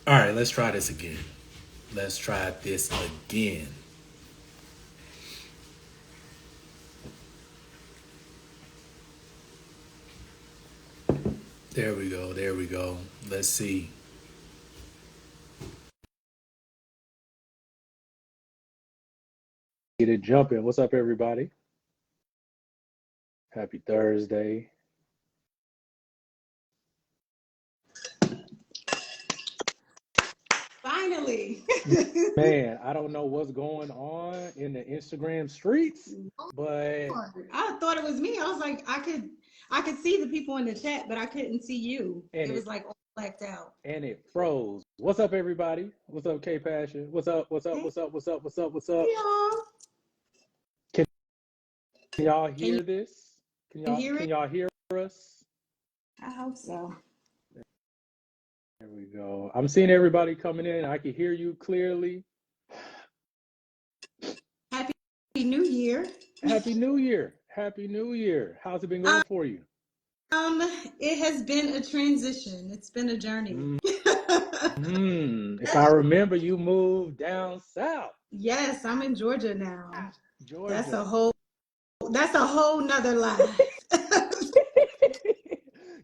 All right, let's try this again. Let's try this again. There we go. There we go. Let's see. Get it jumping. What's up, everybody? Happy Thursday. Finally. Man, I don't know what's going on in the Instagram streets, but I thought it was me. I was like, I could see the people in the chat, but I couldn't see you. and It was it like all blacked out. and it froze. What's up, everybody? What's up, K Passion? What's up? What's up? Hey, What's up? What's up? What's up? What's up? y'all. Can y'all Can you hear this? Can y'all hear can it? y'all hear us? I hope so. There we go. I'm seeing everybody coming in. I can hear you clearly. Happy New Year. Happy New Year. Happy New Year. How's it been going for you? Um, it has been a transition. It's been a journey. If I remember, you moved down south, Yes, I'm in Georgia now. That's Georgia. a whole that's a whole nother life.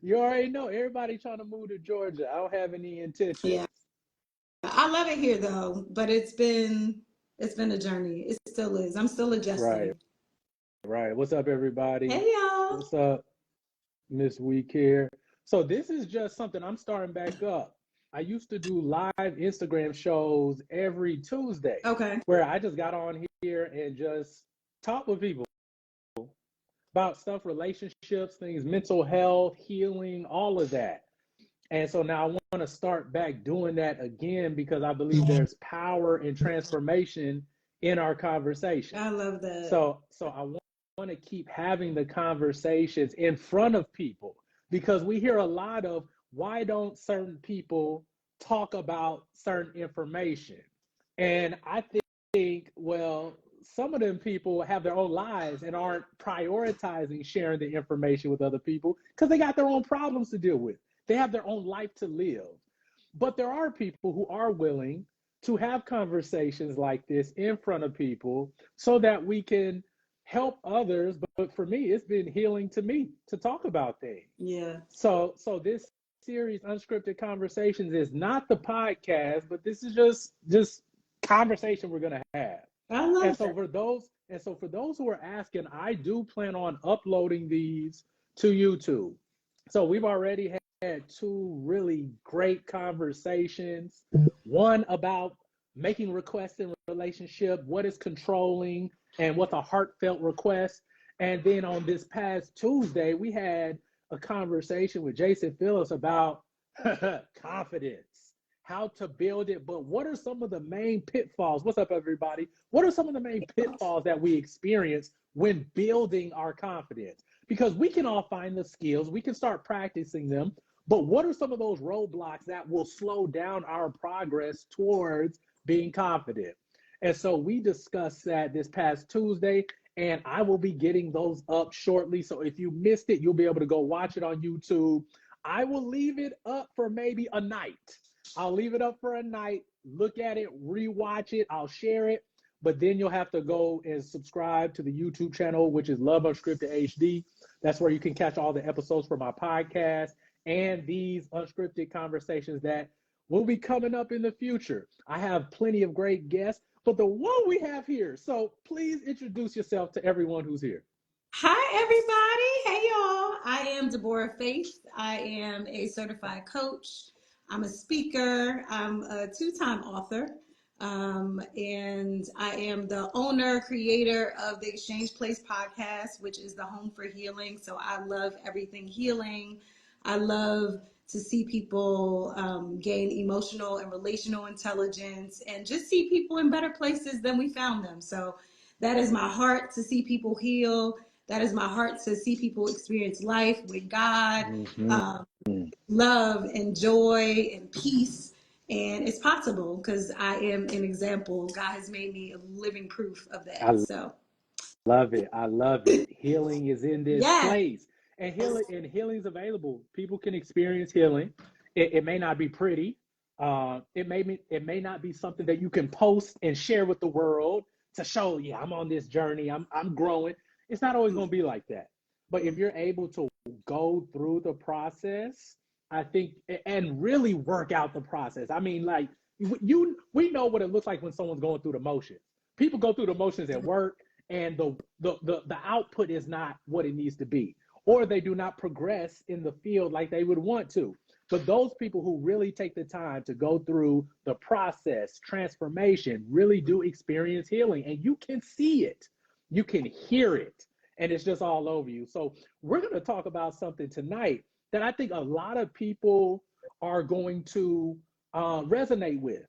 You already know everybody trying to move to Georgia. I don't have any Yeah. intentions. I love it here though, but it's been a journey. It still is. I'm still Right, adjusting. right. What's up, everybody? Hey y'all. What's up, Miss Week here? So this is just something I'm starting back up. I used to do live Instagram shows every Tuesday Okay. where I just got on here and just talk with people about stuff, relationships, things, mental health, healing, all of that. And so now I want to start back doing that again because I believe there's power and transformation in our conversations. I love that. So I want to keep having the conversations in front of people because we hear a lot of why don't certain people talk about certain information? And I think, well, some of them people have their own lives and aren't prioritizing sharing the information with other people because they got their own problems to deal with. They have their own life to live. But there are people who are willing to have conversations like this in front of people so that we can help others. But for me, it's been healing to me to talk about things. Yeah. So this series, Unscripted Conversations, is not the podcast, but this is just conversation we're gonna have. I And love so that. for those who are asking, I do plan on uploading these to YouTube. So we've already had two really great conversations. One about making requests in relationship, what is controlling, and what's a heartfelt request. And then on this past Tuesday, we had a conversation with Jason Phillips about confidence, how to build it, but what are some of the main pitfalls? What's up, everybody? What are some of the main pitfalls that we experience when building our confidence? Because we can all find the skills, we can start practicing them, but what are some of those roadblocks that will slow down our progress towards being confident? And so we discussed that this past Tuesday, and I will be getting those up shortly. So if you missed it, you'll be able to go watch it on YouTube. I will leave it up for maybe a night. I'll leave it up for a night, look at it, rewatch it, I'll share it, but then you'll have to go and subscribe to the YouTube channel, which is Love Unscripted HD. That's where you can catch all the episodes for my podcast and these unscripted conversations that will be coming up in the future. I have plenty of great guests, but the one we have here. So please introduce yourself to everyone who's here. Hi everybody. Hey y'all. I am Debora Faith. I am a certified coach. I'm a speaker. I'm a two-time author. And I am the owner, creator of the Exchange Place podcast, which is the home for healing. So I love everything healing. I love to see people gain emotional and relational intelligence and just see people in better places than we found them. So that is my heart, to see people heal. That is my heart, to see people experience life with God, Mm-hmm. um, love and joy and peace. And it's possible because I am an example. God has made me a living proof of that. I So, love it. I love it. Healing is in this yes, place. And healing's available. People can experience healing. It may not be pretty. It may not be something that you can post and share with the world to show, yeah, I'm on this journey, I'm growing. It's not always going to be like that. But if you're able to go through the process, I think, and really work out the process. I mean, like we know what it looks like when someone's going through the motions. People go through the motions at work, and the output is not what it needs to be, or they do not progress in the field like they would want to. But those people who really take the time to go through the process, transformation, really do experience healing. And you can see it, you can hear it, and it's just all over you. So, we're going to talk about something tonight that I think a lot of people are going to resonate with,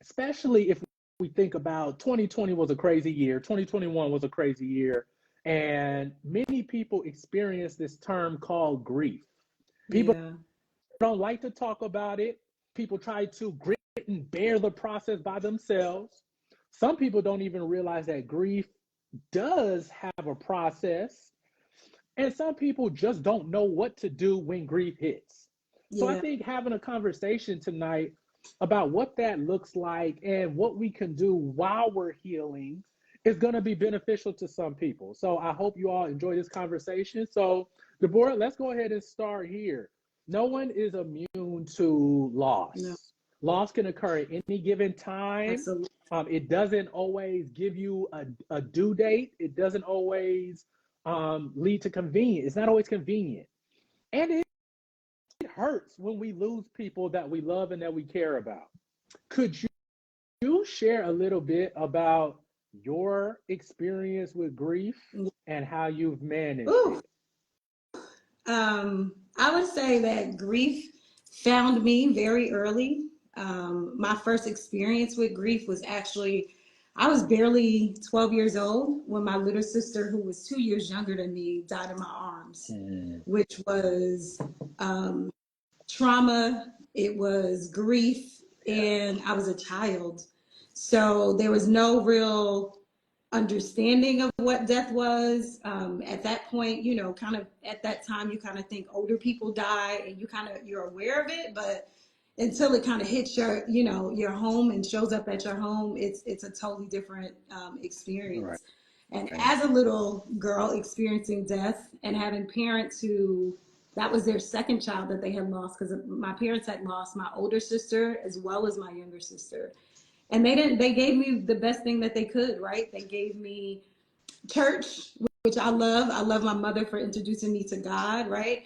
especially if we think about 2020 was a crazy year, 2021 was a crazy year, and many people experience this term called grief. People Yeah. don't like to talk about it. People try to grit and bear the process by themselves. Some people don't even realize that grief does have a process. And some people just don't know what to do when grief hits. So I Yeah. think having a conversation tonight about what that looks like and what we can do while we're healing is going to be beneficial to some people. So I hope you all enjoy this conversation. So, Debora, let's go ahead and start here. No one is immune to No, loss. Loss can occur at any given time. absolutely. It doesn't always give you a due date. It doesn't always lead to convenience. It's not always convenient. And it hurts when we lose people that we love and that we care about. Could you share a little bit about your experience with grief and how you've managed Ooh. it? I would say that grief found me very early. My first experience with grief was actually, I was barely 12 years old when my little sister, who was 2 years younger than me, died in my arms, Mm. which was um, trauma, it was grief, Yeah. and I was a child. So there was no real understanding of what death was. At that point, kind of at that time, you kind of think older people die and you're aware of it, but until it kind of hits your home and shows up at your home, it's a totally different Right. experience. And as a little girl experiencing death and having parents who that was their second child that they had lost, because my parents had lost my older sister as well as my younger sister, and they gave me the best thing that they could, right? They gave me church, which I love my mother for introducing me to God, right?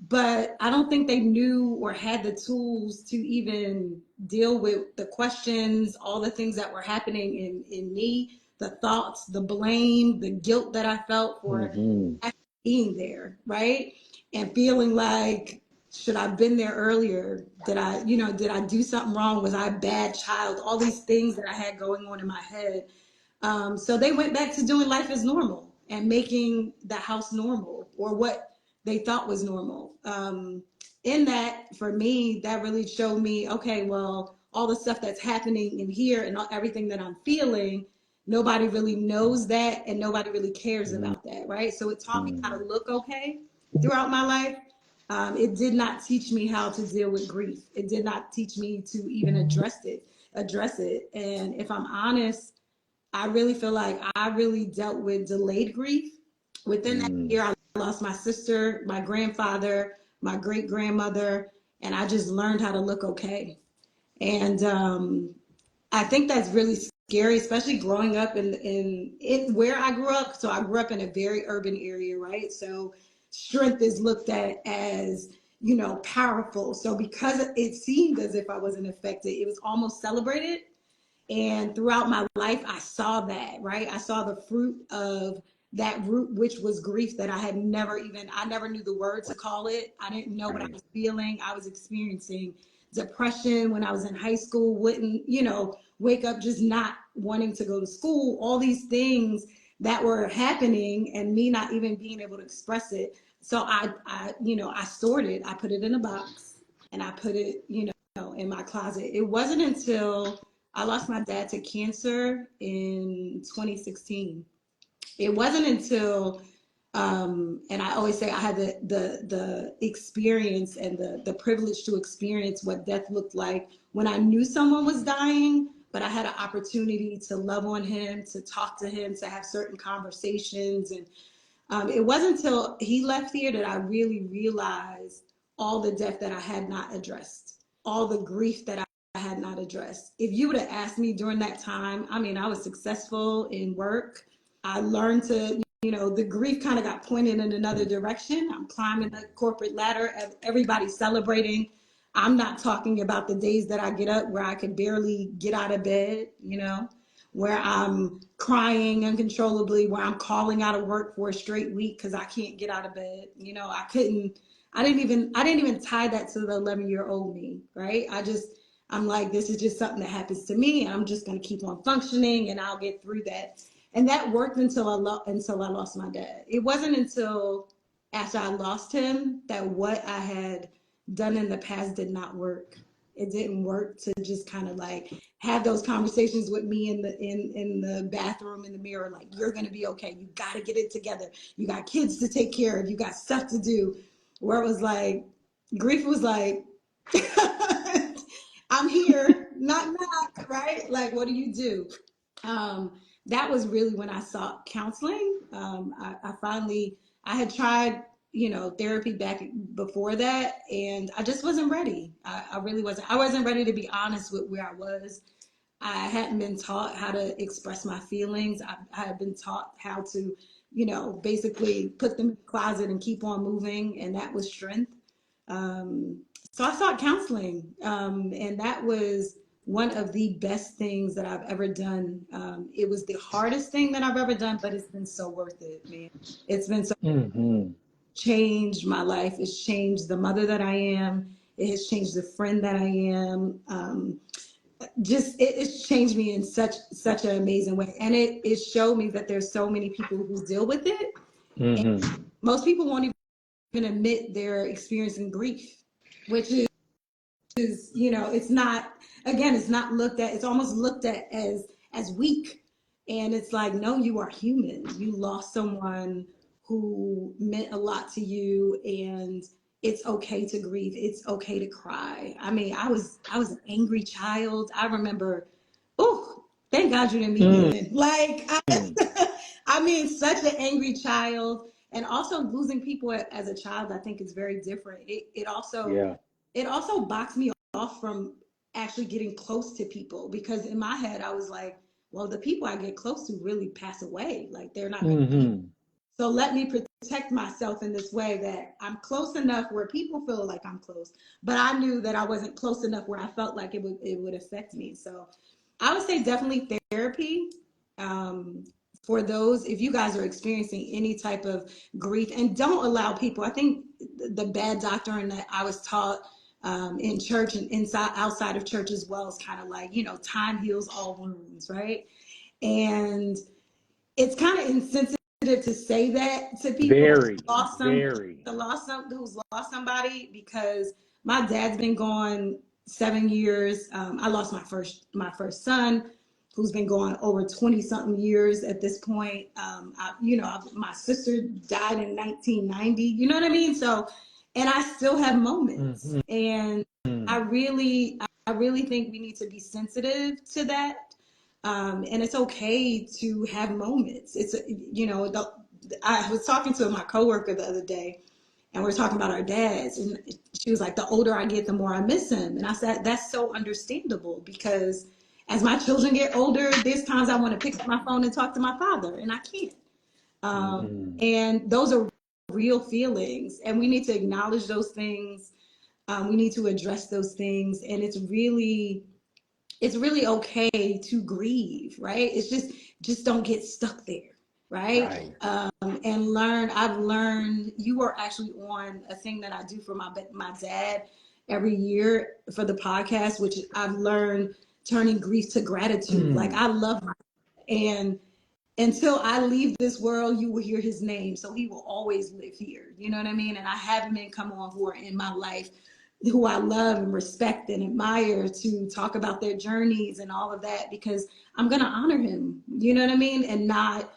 But I don't think they knew or had the tools to even deal with the questions, all the things that were happening in me, the thoughts, the blame, the guilt that I felt for Mm-hmm. actually being there, right? And feeling like, should I have been there earlier? Did I do something wrong? Was I a bad child? All these things that I had going on in my head. So they went back to doing life as normal and making the house normal, or what they thought was normal. In that, for me, that really showed me, okay, well, all the stuff that's happening in here and everything that I'm feeling, nobody really knows that and nobody really cares about that, right? So it taught me how to look okay throughout my life. It did not teach me how to deal with grief. It did not teach me to even address it. And if I'm honest, I really feel like I really dealt with delayed grief. Within that Mm. year, I lost my sister, my grandfather, my great grandmother, and I just learned how to look okay. And I think that's really scary, especially growing up in where I grew up. So I grew up in a very urban area, right? So strength is looked at as, powerful. So because it seemed as if I wasn't affected, it was almost celebrated. And throughout my life, I saw that, right? I saw the fruit of that root, which was grief that I never knew the word to call it. I didn't know what I Right. was feeling. I was experiencing depression when I was in high school, wouldn't, wake up just not wanting to go to school, all these things that were happening and me not even being able to express it. So I stored it. I put it in a box and I put it, in my closet. It wasn't until I lost my dad to cancer in 2016. It wasn't until And I always say I had the experience and the privilege to experience what death looked like when I knew someone was dying, but I had an opportunity to love on him, to talk to him, to have certain conversations. And it wasn't until he left here that I really realized all the death that I had not addressed, all the grief that I had not addressed. If you would have asked me during that time, I mean, I was successful in work. I learned to, the grief kind of got pointed in another direction. I'm climbing the corporate ladder, everybody's celebrating. I'm not talking about the days that I get up where I could barely get out of bed, where I'm crying uncontrollably, where I'm calling out of work for a straight week because I can't get out of bed. I didn't even tie that to the 11-year-old me, right? I'm like, this is just something that happens to me, and I'm just going to keep on functioning, and I'll get through that. And that worked until I lost my dad. It wasn't until after I lost him that what I had done in the past did not work. It didn't work to just kind of like have those conversations with me in the bathroom, in the mirror, like, you're going to be okay. You got to get it together. You got kids to take care of. You got stuff to do. Where it was like, grief was like, I'm here, knock, knock, right? Like, what do you do? That was really when I sought counseling. I had tried, therapy back before that, and I just wasn't ready. I really wasn't. I wasn't ready to be honest with where I was. I hadn't been taught how to express my feelings. I had been taught how to, basically put them in the closet and keep on moving, and that was strength. So I sought counseling, and that was one of the best things that I've ever done. It was the hardest thing that I've ever done, but it's been so worth it, man. It's been so changed my life. It's changed the mother that I am. It has changed the friend that I am. It's changed me in such an amazing way, and it showed me that there's so many people who deal with it. And most people won't even admit they're experiencing grief, which is it's not, again, it's not looked at, it's almost looked at as weak. And it's like, no, you are human. You lost someone who meant a lot to you, and it's okay to grieve. It's okay to cry. I mean, I was an angry child. I remember, oh, thank God you didn't meet me then. Like, I mean, such an angry child. And also losing people as a child, I think, is very different. It also boxed me off from actually getting close to people, because in my head I was like, well, the people I get close to really pass away. Like, they're not going to. So let me protect myself in this way that I'm close enough where people feel like I'm close, but I knew that I wasn't close enough where I felt like it would affect me. So I would say definitely therapy. For those, if you guys are experiencing any type of grief, and don't allow people, I think the bad doctrine that I was taught in church and outside of church as well is kind of like, time heals all wounds, right? And it's kind of insensitive to say that to people who's lost somebody, because my dad's been gone 7 years. I lost my first son, who's been gone over 20 something years at this point. My sister died in 1990, you know what I mean? So, and I still have moments, and I really think we need to be sensitive to that. And it's okay to have moments. I was talking to my coworker the other day, and we were talking about our dads, and she was like, the older I get, the more I miss him. And I said, that's so understandable, because as my children get older, there's times I want to pick up my phone and talk to my father, and I can't. And those are real feelings, and we need to acknowledge those things. We need to address those things, and it's really okay to grieve, right? It's just don't get stuck there, right? And I've learned, you were actually on a thing that I do for my dad every year for the podcast, which I've learned turning grief to gratitude. Like, I love my dad, and until I leave this world, you will hear his name. So he will always live here. You know what I mean? And I have men come on who are in my life who I love and respect and admire to talk about their journeys and all of that, because I'm going to honor him. You know what I mean? And not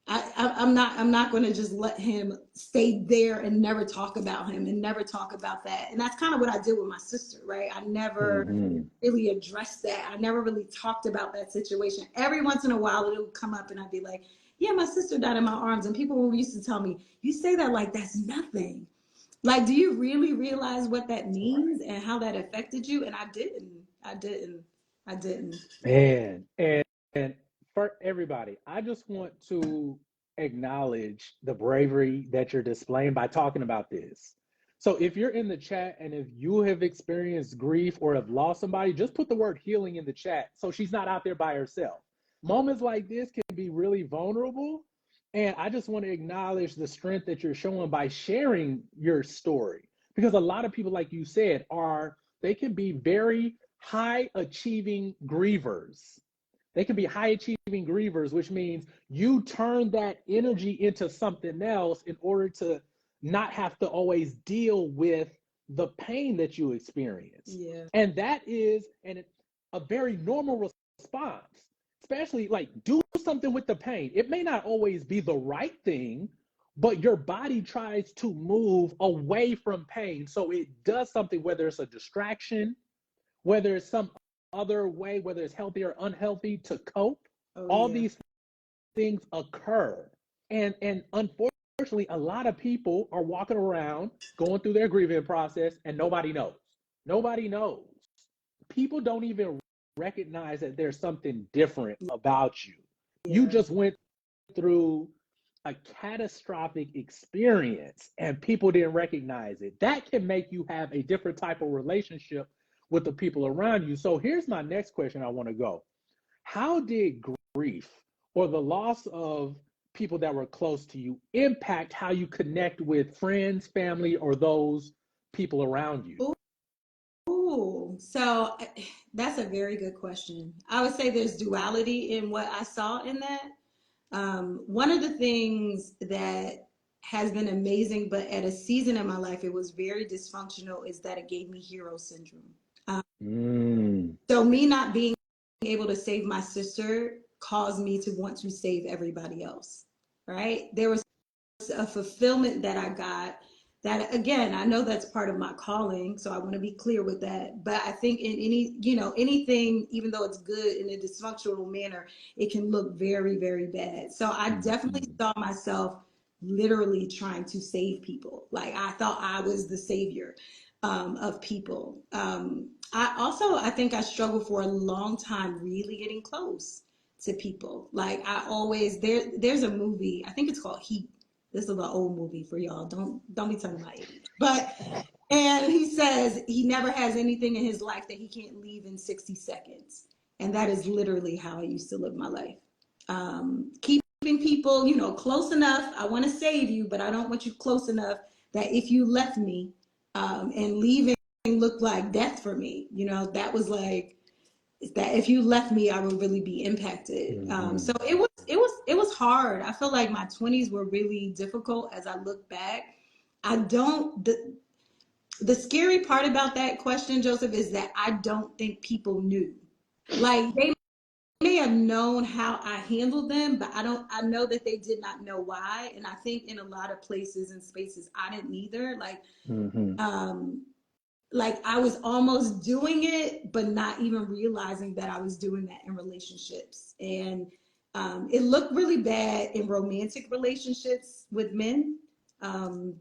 I'm not going to just let him stay there and never talk about him and never talk about that. And that's kind of what I did with my sister, right? I never Mm-hmm. really addressed that. I never really talked about that situation. Every once in a while it would come up and I'd be like, yeah, my sister died in my arms. And people used to tell me, you say that like that's nothing. Like, do you really realize what that means and how that affected you? And I didn't. I didn't. I didn't. Man, and for everybody, I just want to acknowledge the bravery that you're displaying by talking about this. So if you're in the chat and if you have experienced grief or have lost somebody, just put the word healing in the chat so she's not out there by herself. Moments like this can be really vulnerable. And I just want to acknowledge the strength that you're showing by sharing your story. Because a lot of people, like you said, they can be very high achieving grievers. They can be high achieving grievers, which means you turn that energy into something else in order to not have to always deal with the pain that you experience. Yeah. And that is a very normal response, especially like do something with the pain. It may not always be the right thing, but your body tries to move away from pain. So it does something, whether it's a distraction, whether it's some other way, whether it's healthy or unhealthy to cope. Oh, All yeah. these things occur. And unfortunately, a lot of people are walking around going through their grieving process and nobody knows. Nobody knows. People don't even recognize that there's something different about you. You Yeah. just went through a catastrophic experience and people didn't recognize it. That can make you have a different type of relationship with the people around you. So here's my next question I want to go. How did grief or the loss of people that were close to you impact how you connect with friends, family, or those people around you? Ooh, so that's a very good question. I would say there's duality in what I saw in that. One of the things that has been amazing, but at a season in my life, it was very dysfunctional, is that it gave me hero syndrome. So me not being able to save my sister caused me to want to save everybody else, right? There was a fulfillment that I got that, again, I know that's part of my calling, so I want to be clear with that. But I think in anything, even though it's good in a dysfunctional manner, it can look very, very bad. So I definitely saw myself literally trying to save people. Like I thought I was the savior of people. I think I struggled for a long time really getting close to people. Like I always there's a movie, I think it's called Heat. This is an old movie for y'all. Don't be telling my age. But and he says he never has anything in his life that he can't leave in 60 seconds. And that is literally how I used to live my life. Keeping people, close enough. I want to save you, but I don't want you close enough that if you left me and leaving looked like death for me, that was like that if you left me, I would really be impacted. So it was hard. I feel like my 20s were really difficult as I look back. I don't the scary part about that question, Joseph, is that I don't think people knew. Like they may have known how I handled them, but I know that they did not know why. And I think in a lot of places and spaces I didn't either. Like I was almost doing it, but not even realizing that I was doing that in relationships. And it looked really bad in romantic relationships with men.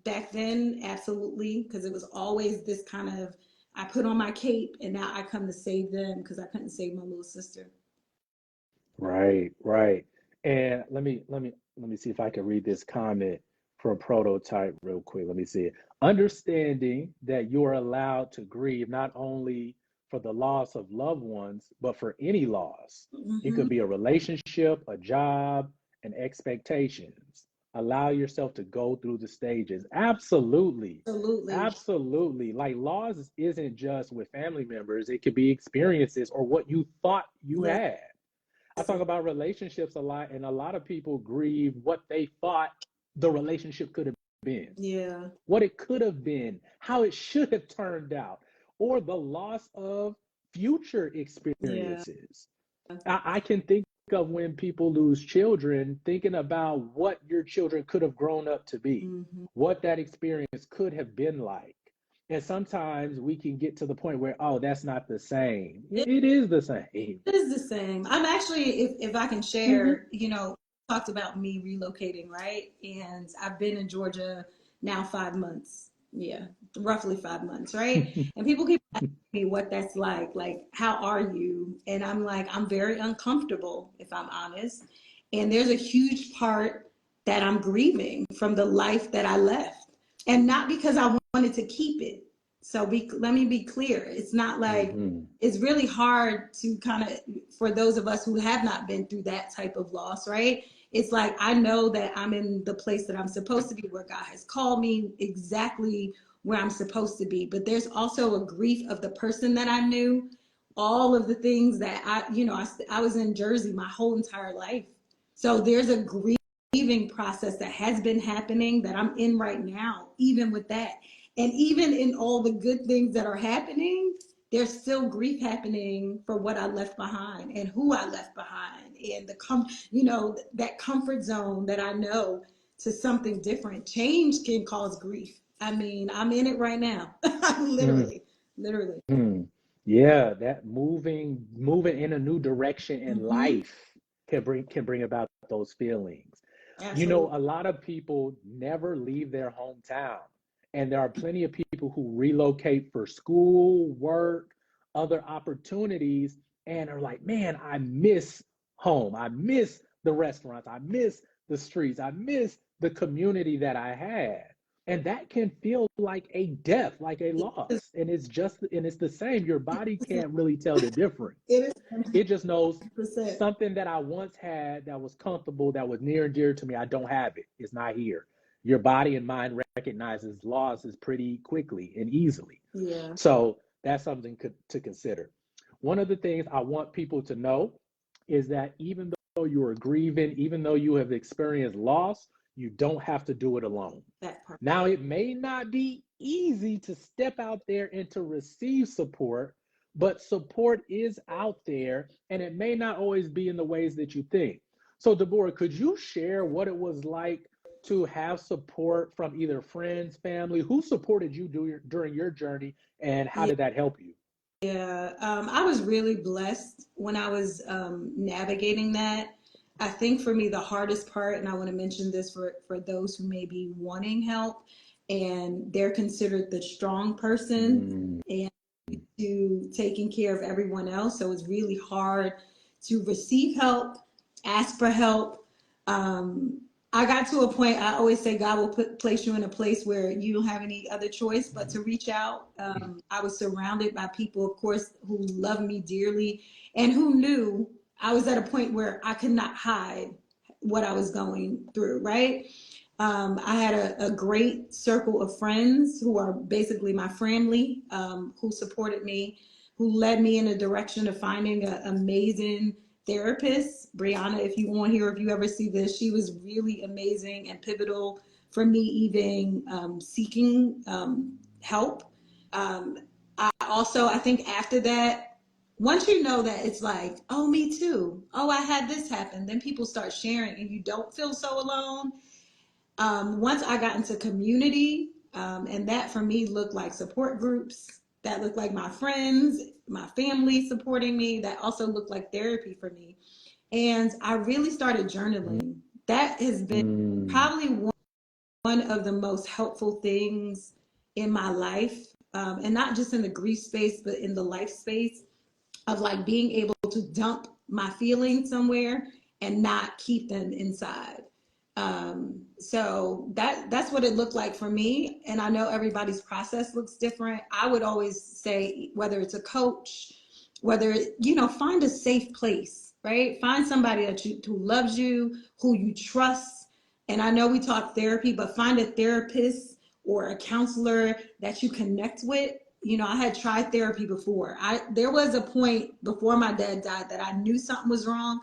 Back then, absolutely, because it was always this kind of, I put on my cape and now I come to save them because I couldn't save my little sister. Right, right. And let me see if I can read this comment from Prototype real quick. Let me see it. Understanding that you are allowed to grieve not only for the loss of loved ones, but for any loss. It Mm-hmm. could be a relationship, a job, and expectations. Allow yourself to go through the stages. Absolutely. Absolutely. Absolutely. Like loss isn't just with family members, it could be experiences or what you thought you Listen. had. I talk about relationships a lot, and a lot of people grieve what they thought the relationship could have been, Yeah. what it could have been, how it should have turned out, or the loss of future Yeah. experiences. I can think of when people lose children, thinking about what your children could have grown up to be, what that experience could have been like. And sometimes we can get to the point where, oh, that's not the same. It is the same. It is the same. I'm actually, if I can share, talked about me relocating, right? And I've been in Georgia now 5 months. Yeah, roughly 5 months, right? And people keep asking me what that's like how are you? And I'm like, I'm very uncomfortable, if I'm honest. And there's a huge part that I'm grieving from the life that I left. And not because I wanted to keep it. So let me be clear. It's not like, it's really hard to kind of, for those of us who have not been through that type of loss, right? It's like, I know that I'm in the place that I'm supposed to be, where God has called me, exactly where I'm supposed to be. But there's also a grief of the person that I knew, all of the things that I was in Jersey my whole entire life. So there's a grieving process that has been happening that I'm in right now, even with that. And even in all the good things that are happening, there's still grief happening for what I left behind and who I left behind, and that comfort zone that I know to something different. Change can cause grief. I mean, I'm in it right now. literally. Yeah, that moving in a new direction in life can bring about those feelings. Absolutely. A lot of people never leave their hometown. And there are plenty of people who relocate for school, work, other opportunities, and are like, man, I miss home. I miss the restaurants. I miss the streets. I miss the community that I had. And that can feel like a death, like a loss. And it's the same. Your body can't really tell the difference. It just knows 100%. something that I once had that was comfortable, that was near and dear to me. I don't have it. It's not here. Your body and mind recognizes losses pretty quickly and easily. Yeah. So that's something to consider. One of the things I want people to know is that even though you are grieving, even though you have experienced loss, you don't have to do it alone. That part. Now, it may not be easy to step out there and to receive support, but support is out there, and it may not always be in the ways that you think. So, Debora, could you share what it was like to have support from either friends, family? Who supported you during your journey, and how did that help you? Yeah, I was really blessed when I was navigating that. I think for me, the hardest part, and I want to mention this for those who may be wanting help and they're considered the strong person and to taking care of everyone else. So it's really hard to receive help, ask for help. I got to a point, I always say God will place you in a place where you don't have any other choice but to reach out. I was surrounded by people, of course, who loved me dearly and who knew I was at a point where I could not hide what I was going through, right? I had a great circle of friends who are basically my family, who supported me, who led me in a direction of finding an amazing therapist. Brianna, if you want here, if you ever see this, she was really amazing and pivotal for me even seeking help. I think after that, once you know that it's like, oh, me too. Oh, I had this happen. Then people start sharing and you don't feel so alone. Once I got into community, and that for me looked like support groups, that looked like my friends, my family supporting me, that also looked like therapy for me. And I really started journaling. That has been probably one of the most helpful things in my life, and not just in the grief space, but in the life space of like being able to dump my feelings somewhere and not keep them inside. So that's what it looked like for me. And I know everybody's process looks different. I would always say, whether it's a coach, find a safe place, right? Find somebody who loves you, who you trust. And I know we talk therapy, but find a therapist or a counselor that you connect with. I had tried therapy before. There was a point before my dad died that I knew something was wrong,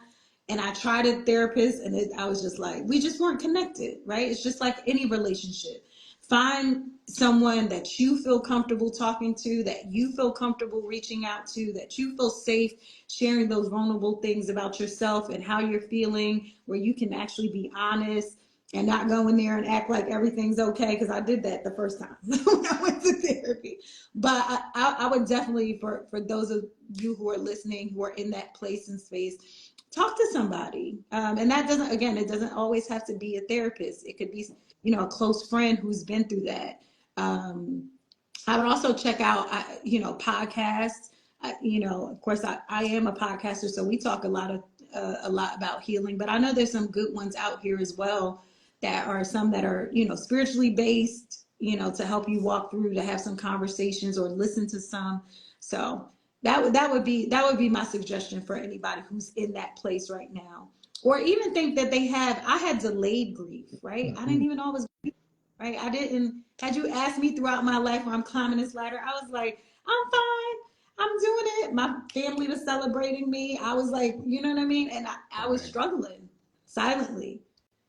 and I tried a therapist, and I was just like, we just weren't connected, right? It's just like any relationship. Find someone that you feel comfortable talking to, that you feel comfortable reaching out to, that you feel safe sharing those vulnerable things about yourself and how you're feeling, where you can actually be honest and not go in there and act like everything's okay. Because I did that the first time when I went to therapy. But I would definitely, for those of you who are listening, who are in that place and space, talk to somebody. And that doesn't, again, it doesn't always have to be a therapist. It could be, a close friend who's been through that. I would also check out, podcasts. Of course, I am a podcaster, so we talk a lot about healing. But I know there's some good ones out here as well. That are some that are spiritually based, to help you walk through, to have some conversations or listen to some. So that would be my suggestion for anybody who's in that place right now, or even think that I had delayed grief, right? I didn't even know I was grieving, right? I didn't. Had you asked me throughout my life when I'm climbing this ladder, I was like, I'm fine. I'm doing it. My family was celebrating me. I was like, you know what I mean? And I was struggling silently.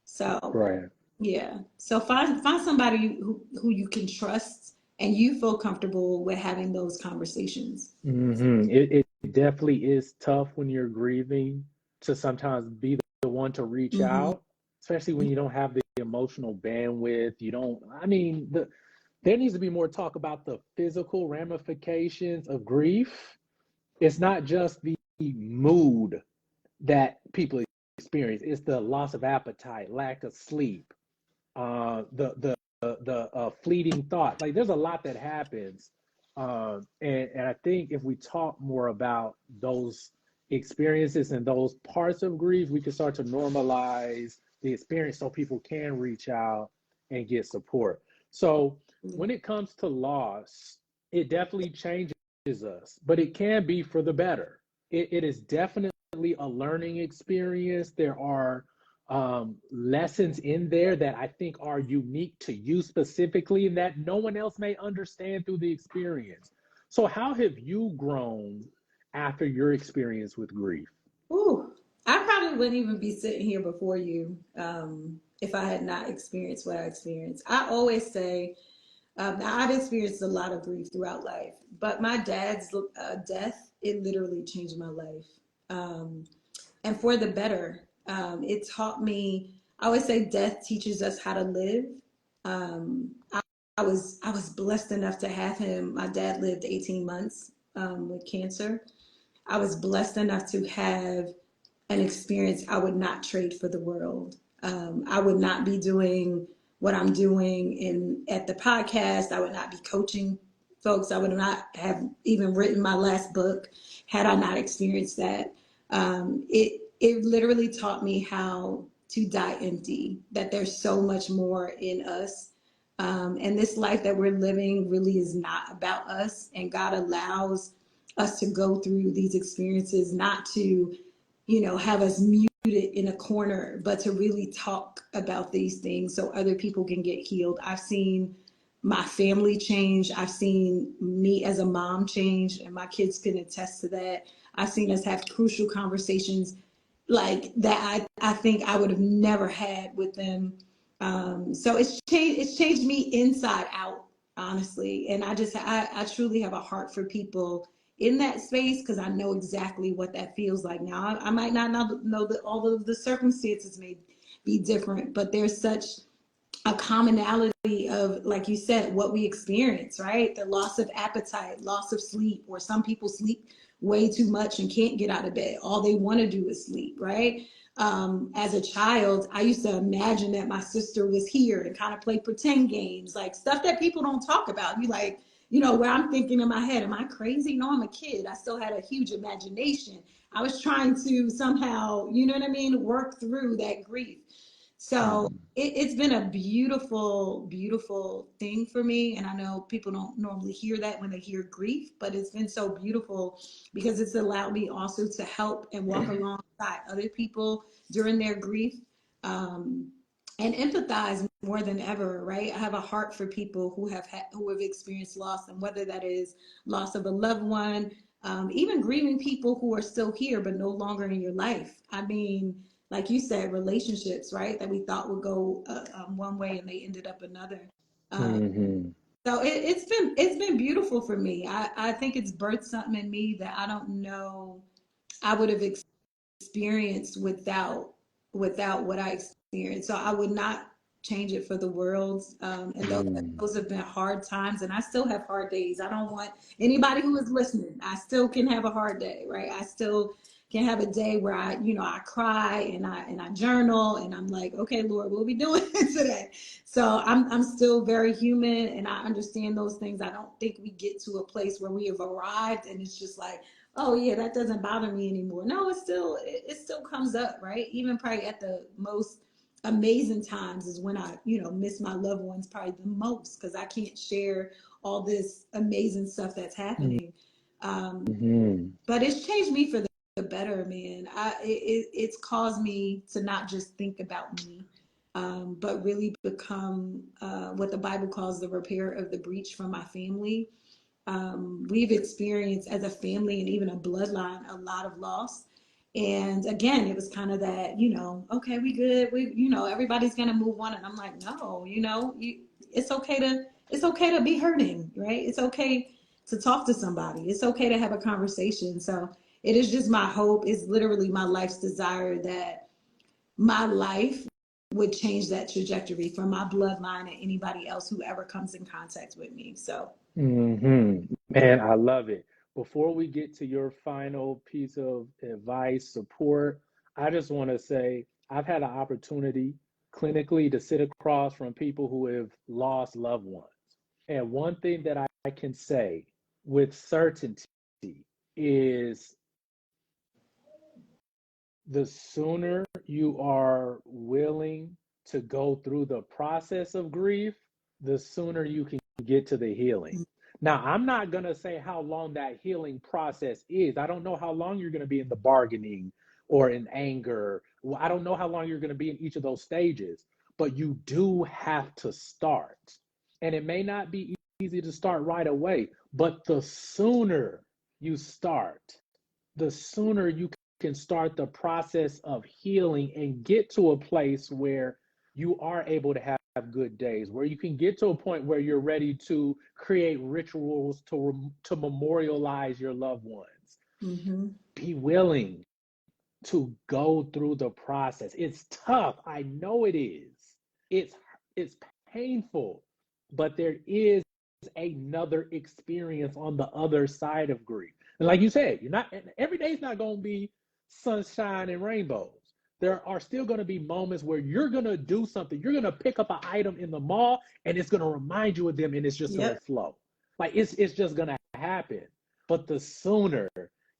So Right. yeah. So find somebody who you can trust and you feel comfortable with having those conversations. It definitely is tough when you're grieving to sometimes be the one to reach Mm-hmm. out, especially when you don't have the emotional bandwidth. You don't, I mean, there needs to be more talk about the physical ramifications of grief. It's not just the mood that people experience, it's the loss of appetite, lack of sleep, the fleeting thoughts. Like there's a lot that happens, and I think if we talk more about those experiences and those parts of grief, we can start to normalize the experience so people can reach out and get support. So when it comes to loss, it definitely changes us, but it can be for the better. It is definitely a learning experience. There are lessons in there that I think are unique to you specifically and that no one else may understand through the experience. So, how have you grown after your experience with grief? Ooh, I probably wouldn't even be sitting here before you if I had not experienced what I experienced. I always say, now I've experienced a lot of grief throughout life, but my dad's death, it literally changed my life. Um, and for the better. It taught me. I always say death teaches us how to live. I was blessed enough to have him. My dad lived 18 months with cancer. I was blessed enough to have an experience I would not trade for the world. I would not be doing what I'm doing at the podcast. I would not be coaching folks. I would not have even written my last book had I not experienced that. It literally taught me how to die empty. That there's so much more in us, and this life that we're living really is not about us. And God allows us to go through these experiences, not to have us muted in a corner, but to really talk about these things so other people can get healed. I've seen my family change. I've seen me as a mom change, and my kids can attest to that. I've seen us have crucial conversations like that I think I would have never had with them. So it's changed me inside out, honestly. And I truly have a heart for people in that space because I know exactly what that feels like. Now I might not know that all of the circumstances may be different, but there's such a commonality of, like you said, what we experience, right? The loss of appetite, loss of sleep, or some people sleep way too much and can't get out of bed. All they want to do is sleep, right? As a child, I used to imagine that my sister was here and kind of play pretend games, like stuff that people don't talk about. You like, where I'm thinking in my head, am I crazy? No, I'm a kid. I still had a huge imagination. I was trying to somehow, you know what I mean, work through that grief. So Mm. it's been a beautiful, beautiful thing for me. And I know people don't normally hear that when they hear grief, but it's been so beautiful because it's allowed me also to help and walk alongside other people during their grief, um, and empathize more than ever, right? I have a heart for people who have experienced loss, and whether that is loss of a loved one, even grieving people who are still here but no longer in your life. I mean, like you said, relationships, right? That we thought would go one way and they ended up another. Uh, Hmm. So it's been beautiful for me. I think it's birthed something in me that I don't know I would have experienced without what I experienced. So I would not change it for the world. And Mm. those have been hard times, and I still have hard days. I don't want anybody who is listening. I still can have a hard day, right? I still can have a day where I cry and I journal and I'm like, okay, Lord, what are we doing today? So I'm still very human and I understand those things. I don't think we get to a place where we have arrived and it's just like, oh yeah, that doesn't bother me anymore. No, it still comes up, right? Even probably at the most amazing times is when I miss my loved ones probably the most because I can't share all this amazing stuff that's happening. Mm-hmm. But it's changed me for the better, man. It's caused me to not just think about me, but really become what the Bible calls the repair of the breach from my family. We've experienced as a family and even a bloodline a lot of loss. And again, it was kind of that, okay, we good. Everybody's gonna move on. And I'm like, no, it's okay to be hurting, right? It's okay to talk to somebody. It's okay to have a conversation. So it is just my hope. It's literally my life's desire that my life would change that trajectory for my bloodline and anybody else who ever comes in contact with me. So Mm-hmm. Man, I love it. Before we get to your final piece of advice, support, I just want to say I've had an opportunity clinically to sit across from people who have lost loved ones. And one thing that I can say with certainty is the sooner you are willing to go through the process of grief, the sooner you can get to the healing. Now, I'm not going to say how long that healing process is. I don't know how long you're going to be in the bargaining or in anger. Well, I don't know how long you're going to be in each of those stages, but you do have to start. And it may not be easy to start right away, but the sooner you start, the sooner you can start the process of healing and get to a place where you are able to have good days, where you can get to a point where you're ready to create rituals to memorialize your loved ones. mm-hmm. Be willing to go through the process. It's tough. I know it is. It's painful, but there is another experience on the other side of grief. And like you said, you're not every day is not going to be sunshine and rainbows. There are still going to be moments where you're going to do something. You're going to pick up an item in the mall and it's going to remind you of them and it's just going to Yep. flow. Like it's just going to happen. But the sooner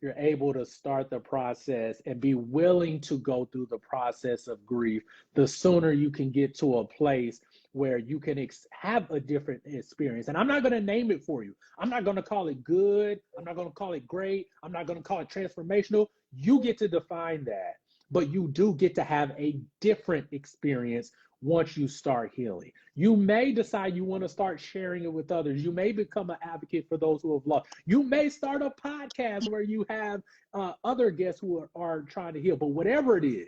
you're able to start the process and be willing to go through the process of grief, the sooner you can get to a place where you can have a different experience. And I'm not going to name it for you. I'm not going to call it good. I'm not going to call it great. I'm not going to call it transformational. You get to define that, but you do get to have a different experience once you start healing. You may decide you want to start sharing it with others. You may become an advocate for those who have lost. You may start a podcast where you have other guests who are trying to heal. But whatever it is,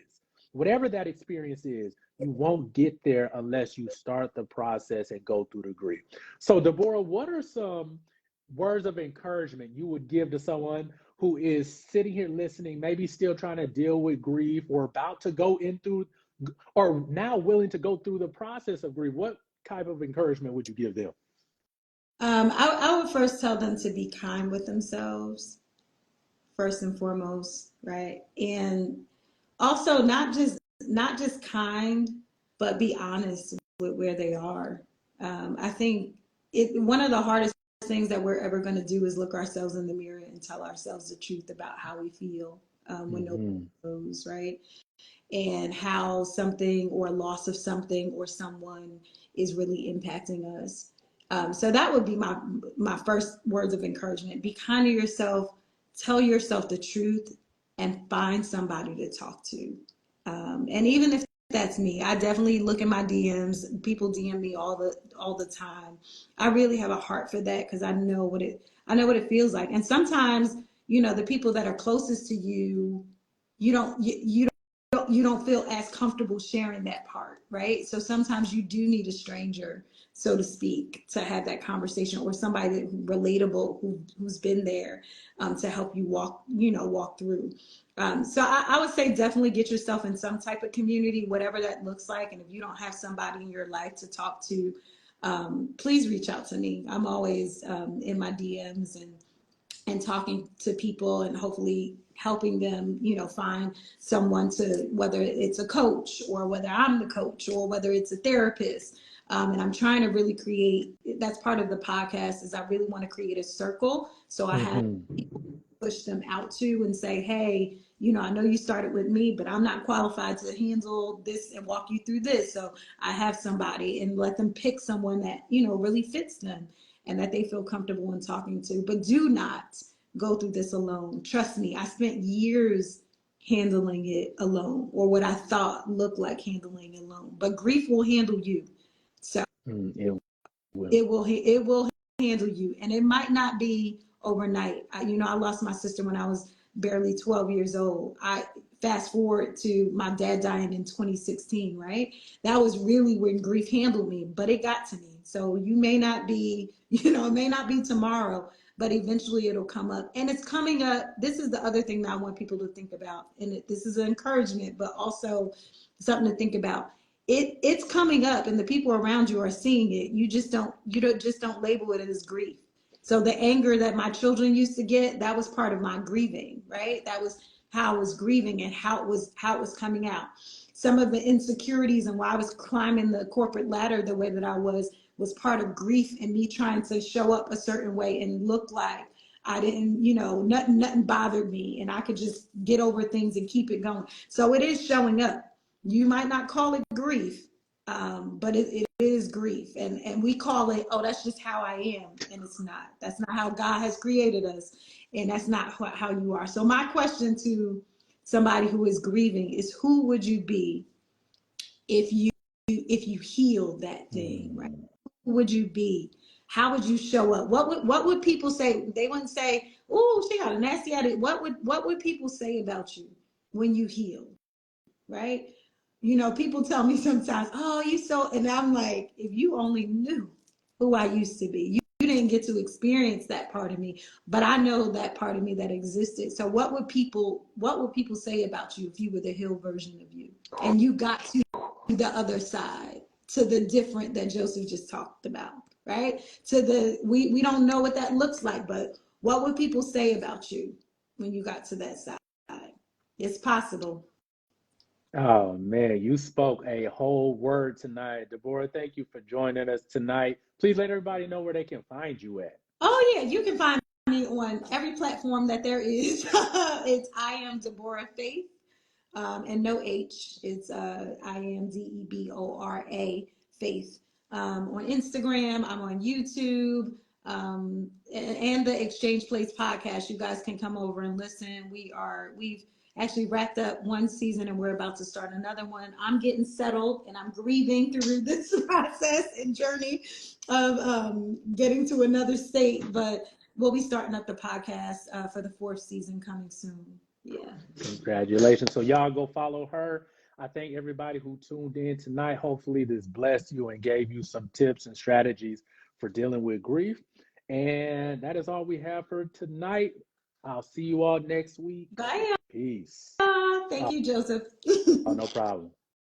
whatever that experience is, you won't get there unless you start the process and go through the grief. So, Debora, what are some words of encouragement you would give to someone who is sitting here listening, maybe still trying to deal with grief or about to go into or now willing to go through the process of grief? What type of encouragement would you give them? I would first tell them to be kind with themselves, first and foremost, right? And also not just kind, but be honest with where they are. I think one of the hardest things that we're ever going to do is look ourselves in the mirror and tell ourselves the truth about how we feel when nobody knows, right? And how something or loss of something or someone is really impacting us. So that would be my first words of encouragement. Be kind to yourself, tell yourself the truth, and find somebody to talk to. And even if that's me, I definitely look at my DMs. People DM me all the time. I really have a heart for that because I know what it feels like. And sometimes, the people that are closest to you, you don't feel as comfortable sharing that part, right? So sometimes you do need a stranger so to speak, to have that conversation, or somebody that relatable who's been there to help you walk through. So I would say definitely get yourself in some type of community, whatever that looks like. And if you don't have somebody in your life to talk to, please reach out to me. I'm always in my DMs and talking to people and hopefully helping them, find someone to, whether it's a coach or whether I'm the coach or whether it's a therapist. And I'm trying to really create, that's part of the podcast, is I really want to create a circle. So I have people push them out to and say, hey, I know you started with me, but I'm not qualified to handle this and walk you through this. So I have somebody, and let them pick someone that, really fits them and that they feel comfortable in talking to. But do not go through this alone. Trust me, I spent years handling it alone, or what I thought looked like handling alone. But grief will handle you. So it will handle you, and it might not be overnight. I lost my sister when I was barely 12 years old. I fast forward to my dad dying in 2016, right? That was really when grief handled me, but it got to me. So you may not be, it may not be tomorrow, but eventually it'll come up, and it's coming up. This is the other thing that I want people to think about, and this is an encouragement, but also something to think about. It's coming up, and the people around you are seeing it. You just don't label it as grief. So the anger that my children used to get, that was part of my grieving, right? That was how I was grieving and how it was coming out. Some of the insecurities and why I was climbing the corporate ladder the way that I was part of grief, and me trying to show up a certain way and look like I didn't, nothing bothered me, and I could just get over things and keep it going. So it is showing up. You might not call it grief, but it is grief. And we call it, oh, that's just how I am. And it's not. That's not how God has created us. And that's not how you are. So my question to somebody who is grieving is, who would you be if you healed that thing, right? Who would you be? How would you show up? What would people say? They wouldn't say, oh, she got a nasty attitude. What would people say about you when you heal, right? People tell me sometimes, oh, you so, and I'm like, if you only knew who I used to be. You didn't get to experience that part of me, but I know that part of me that existed. So what would people say about you if you were the healed version of you and you got to the other side, to the different that Joseph just talked about, right? To the, we don't know what that looks like, but what would people say about you when you got to that side? It's possible. Oh man, you spoke a whole word tonight. Debora, thank you for joining us tonight. Please let everybody know where they can find you at. Oh yeah, you can find me on every platform that there is. It's I am Debora Faith, and no H. It's I am Debora Faith. On Instagram, I'm on YouTube, and the Exchange Place podcast. You guys can come over and listen. We've actually wrapped up one season, and we're about to start another one. I'm getting settled, and I'm grieving through this process and journey of getting to another state, but we'll be starting up the podcast for the 4th season coming soon. Yeah. Congratulations. So y'all go follow her. I thank everybody who tuned in tonight. Hopefully this blessed you and gave you some tips and strategies for dealing with grief. And that is all we have for tonight. I'll see you all next week. Bye. Peace. Thank you, Joseph. Oh, no problem.